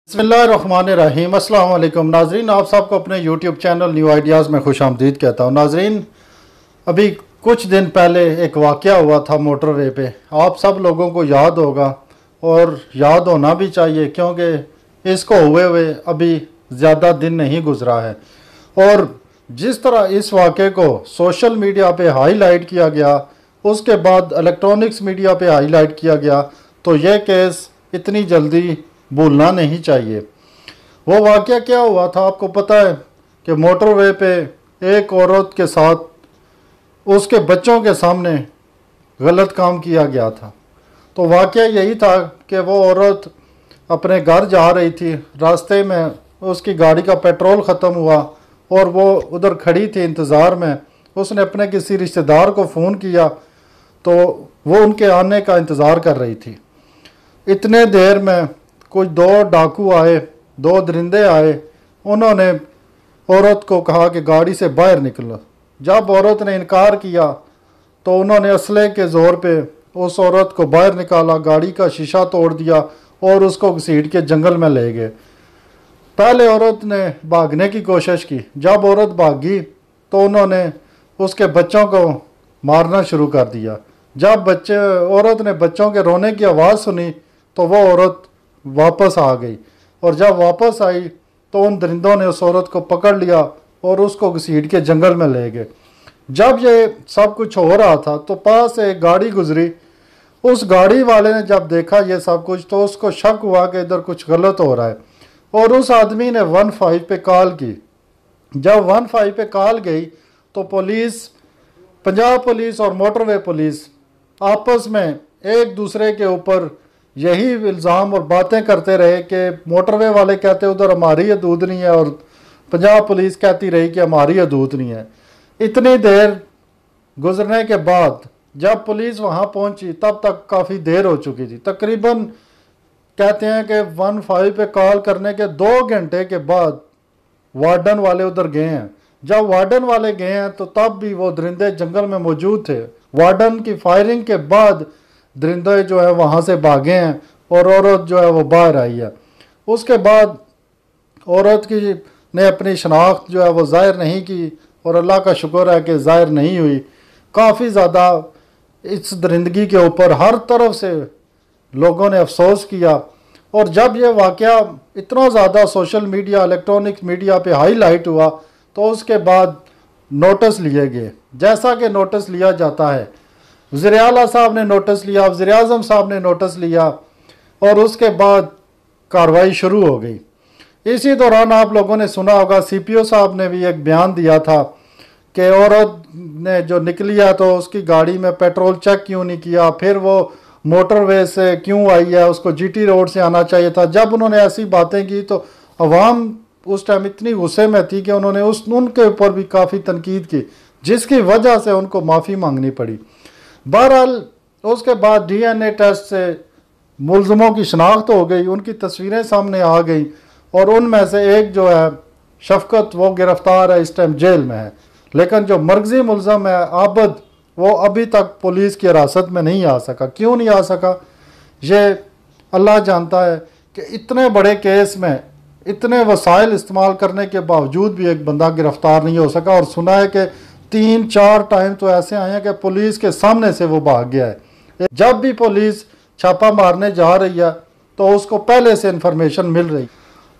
बिस्मिल्लाहिर्रहमानिर्रहीम। अस्सलाम वालेकुम नाजरीन, आप सबको अपने यूट्यूब चैनल न्यू आइडियाज़ में खुश आमदीद कहता हूँ। नाजरीन, अभी कुछ दिन पहले एक वाक़या हुआ था मोटरवे पे, आप सब लोगों को याद होगा और याद होना भी चाहिए क्योंकि इसको हुए अभी ज़्यादा दिन नहीं गुजरा है। और जिस तरह इस वाक़े को सोशल मीडिया पे हाईलाइट किया गया, उसके बाद इलेक्ट्रॉनिक्स मीडिया पे हाईलाइट किया गया, तो यह केस इतनी जल्दी भूलना नहीं चाहिए। वो वाक़या क्या हुआ था आपको पता है कि मोटरवे पे एक औरत के साथ उसके बच्चों के सामने गलत काम किया गया था। तो वाक़या यही था कि वो औरत अपने घर जा रही थी, रास्ते में उसकी गाड़ी का पेट्रोल ख़त्म हुआ और वो उधर खड़ी थी इंतज़ार में। उसने अपने किसी रिश्तेदार को फ़ोन किया तो वो उनके आने का इंतज़ार कर रही थी। इतने देर में कुछ दो डाकू आए, दो दरिंदे आए। उन्होंने औरत को कहा कि गाड़ी से बाहर निकलो। जब औरत ने इनकार किया तो उन्होंने असले के ज़ोर पे उस औरत को बाहर निकाला, गाड़ी का शीशा तोड़ दिया और उसको घसीट के जंगल में ले गए। पहले औरत ने भागने की कोशिश की। जब औरत भागी तो उन्होंने उसके बच्चों को मारना शुरू कर दिया। जब औरत ने बच्चों के रोने की आवाज़ सुनी तो वो औरत वापस आ गई, और जब वापस आई तो उन दरिंदों ने उस औरत को पकड़ लिया और उसको घसीट के जंगल में ले गए। जब ये सब कुछ हो रहा था तो पास से एक गाड़ी गुजरी। उस गाड़ी वाले ने जब देखा ये सब कुछ तो उसको शक हुआ कि इधर कुछ गलत हो रहा है, और उस आदमी ने 15 पे कॉल की। जब 15 पे कॉल गई तो पुलिस, पंजाब पुलिस और मोटरवे पुलिस आपस में एक दूसरे के ऊपर यही इल्ज़ाम और बातें करते रहे कि मोटरवे वाले कहते उधर हमारी हदूद नहीं है और पंजाब पुलिस कहती रही कि हमारी हदूद नहीं है। इतनी देर गुजरने के बाद जब पुलिस वहाँ पहुँची तब तक काफ़ी देर हो चुकी थी। तकरीबन कहते हैं कि 15 पे कॉल करने के 2 घंटे के बाद वार्डन वाले उधर गए हैं। जब वार्डन वाले गए हैं तो तब भी वो दरिंदे जंगल में मौजूद थे। वार्डन की फायरिंग के बाद दरिंदे जो है वहाँ से भागे हैं और औरत जो है वो बाहर आई है। उसके बाद औरत की ने अपनी शनाख्त जो है वो ज़ाहिर नहीं की, और अल्लाह का शुक्र है कि ज़ाहिर नहीं हुई। काफ़ी ज़्यादा इस दरिंदगी के ऊपर हर तरफ से लोगों ने अफसोस किया। और जब ये वाक़या इतना ज़्यादा सोशल मीडिया, इलेक्ट्रॉनिक्स मीडिया पे हाईलाइट हुआ तो उसके बाद नोटिस लिए गए। जैसा कि नोटिस लिया जाता है, वज़ीर आला साहब ने नोटिस लिया, वज़ीर आज़म साहब ने नोटिस लिया, और उसके बाद कार्रवाई शुरू हो गई। इसी दौरान आप लोगों ने सुना होगा CPO साहब ने भी एक बयान दिया था कि औरत ने जो निकली है तो उसकी गाड़ी में पेट्रोल चेक क्यों नहीं किया, फिर वो मोटरवे से क्यों आई है, उसको GT रोड से आना चाहिए था। जब उन्होंने ऐसी बातें की तो अवाम उस टाइम इतनी गुस्से में थी कि उन्होंने उनके ऊपर भी काफ़ी तनकीद की, जिसकी वजह से उनको माफ़ी मांगनी पड़ी। बहरहाल उसके बाद DNA टेस्ट से मुल्ज़िमों की शनाख्त हो गई, उनकी तस्वीरें सामने आ गई, और उनमें से एक जो है शफकत, वो गिरफ़्तार है, इस टाइम जेल में है। लेकिन जो मरकज़ी मुल्ज़म है आबद, वो अभी तक पुलिस की हिरासत में नहीं आ सका। क्यों नहीं आ सका ये अल्लाह जानता है कि इतने बड़े केस में इतने वसाइल इस्तेमाल करने के बावजूद भी एक बंदा गिरफ़्तार नहीं हो सका। और सुना है कि 3-4 टाइम तो ऐसे आए हैं कि पुलिस के सामने से वो भाग गया है। जब भी पुलिस छापा मारने जा रही है तो उसको पहले से इन्फॉर्मेशन मिल रही।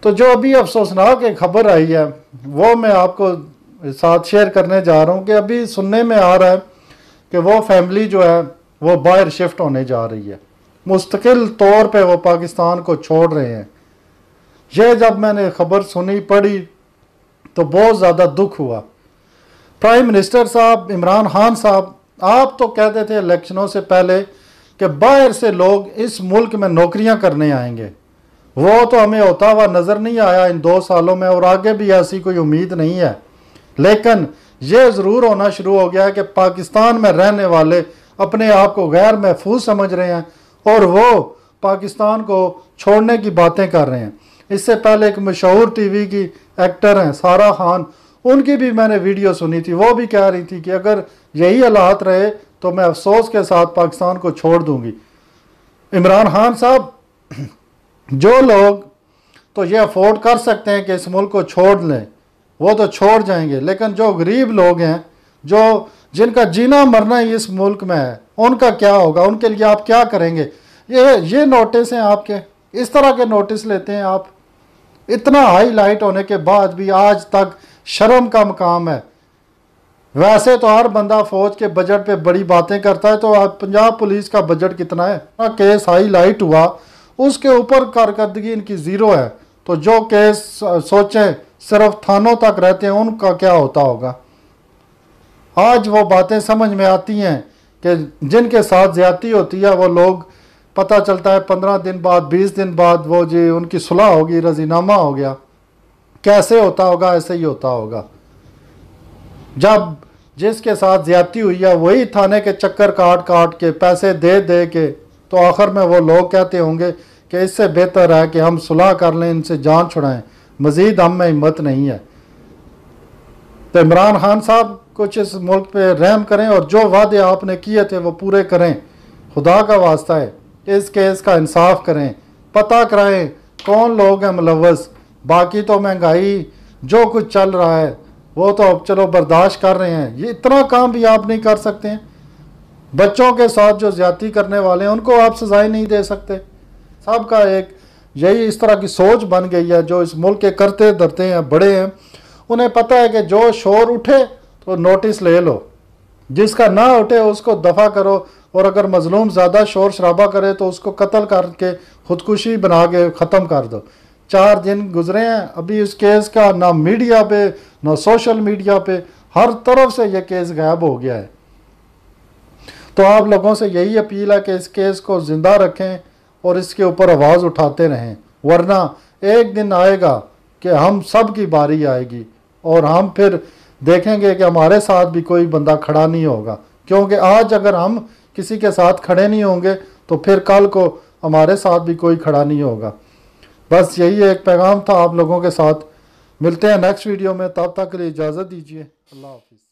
तो जो अभी अफसोसनाक एक खबर आई है वो मैं आपको साथ शेयर करने जा रहा हूँ कि अभी सुनने में आ रहा है कि वो फैमिली जो है वो बाहर शिफ्ट होने जा रही है, मुस्तकिल तौर पे वो पाकिस्तान को छोड़ रहे हैं। ये जब मैंने खबर सुनी, पढ़ी, तो बहुत ज़्यादा दुख हुआ। प्राइम मिनिस्टर साहब इमरान खान साहब, आप तो कहते थे इलेक्शनों से पहले कि बाहर से लोग इस मुल्क में नौकरियां करने आएंगे। वो तो हमें होता हुआ नज़र नहीं आया इन 2 सालों में, और आगे भी ऐसी कोई उम्मीद नहीं है। लेकिन ये ज़रूर होना शुरू हो गया है कि पाकिस्तान में रहने वाले अपने आप को गैर महफूज समझ रहे हैं और वो पाकिस्तान को छोड़ने की बातें कर रहे हैं। इससे पहले एक मशहूर TV की एक्टर हैं सारा खान, उनकी भी मैंने वीडियो सुनी थी। वो भी कह रही थी कि अगर यही हालात रहे तो मैं अफसोस के साथ पाकिस्तान को छोड़ दूंगी। इमरान खान साहब, जो लोग तो ये अफोर्ड कर सकते हैं कि इस मुल्क को छोड़ लें, वो तो छोड़ जाएंगे। लेकिन जो गरीब लोग हैं, जो जिनका जीना मरना ही इस मुल्क में है, उनका क्या होगा? उनके लिए आप क्या करेंगे? ये नोटिस हैं आपके, इस तरह के नोटिस लेते हैं आप। इतना हाईलाइट होने के बाद भी आज तक शर्म का मकाम है। वैसे तो हर बंदा फौज के बजट पे बड़ी बातें करता है, तो आज पंजाब पुलिस का बजट कितना है? केस हाईलाइट हुआ, उसके ऊपर कारकर्दगी इनकी ज़ीरो है। तो जो केस सोचें सिर्फ थानों तक रहते हैं, उनका क्या होता होगा? आज वो बातें समझ में आती हैं कि जिनके साथ ज़्यादती होती है वो लोग, पता चलता है 15 दिन बाद 20 दिन बाद वो जी उनकी सुलह होगी, रजीनामा हो गया। कैसे होता होगा? ऐसे ही होता होगा। जब जिसके साथ ज़्यादती हुई है वही थाने के चक्कर काट काट के पैसे दे दे के, तो आखिर में वो लोग कहते होंगे कि इससे बेहतर है कि हम सुलह कर लें, इनसे जान छुड़ाएं, मज़ीद हम में हिम्मत नहीं है। तो इमरान खान साहब कुछ इस मुल्क पे रहम करें और जो वादे आपने किए थे वो पूरे करें। खुदा का वास्ता है, इस केस का इंसाफ करें, पता कराएं कौन लोग हैं मुलव्वस। बाकी तो महंगाई जो कुछ चल रहा है वो तो अब चलो बर्दाश्त कर रहे हैं, ये इतना काम भी आप नहीं कर सकते हैं। बच्चों के साथ जो ज्यादती करने वाले हैं उनको आप सजाएं नहीं दे सकते। सबका एक यही इस तरह की सोच बन गई है। जो इस मुल्क के करते धरते हैं, बड़े हैं, उन्हें पता है कि जो शोर उठे तो नोटिस ले लो, जिसका ना उठे उसको दफ़ा करो, और अगर मजलूम ज़्यादा शोर शराबा करे तो उसको कत्ल करके खुदकुशी बना के ख़त्म कर दो। 4 दिन गुजरे हैं अभी इस केस का, ना मीडिया पे ना सोशल मीडिया पे, हर तरफ से ये केस गायब हो गया है। तो आप लोगों से यही अपील है कि इस केस को ज़िंदा रखें और इसके ऊपर आवाज़ उठाते रहें, वरना एक दिन आएगा कि हम सब की बारी आएगी और हम फिर देखेंगे कि हमारे साथ भी कोई बंदा खड़ा नहीं होगा। क्योंकि आज अगर हम किसी के साथ खड़े नहीं होंगे तो फिर कल को हमारे साथ भी कोई खड़ा नहीं होगा। बस यही एक पैगाम था आप लोगों के साथ। मिलते हैं नेक्स्ट वीडियो में, तब तक के लिए इजाज़त दीजिए। अल्लाह हाफिज़।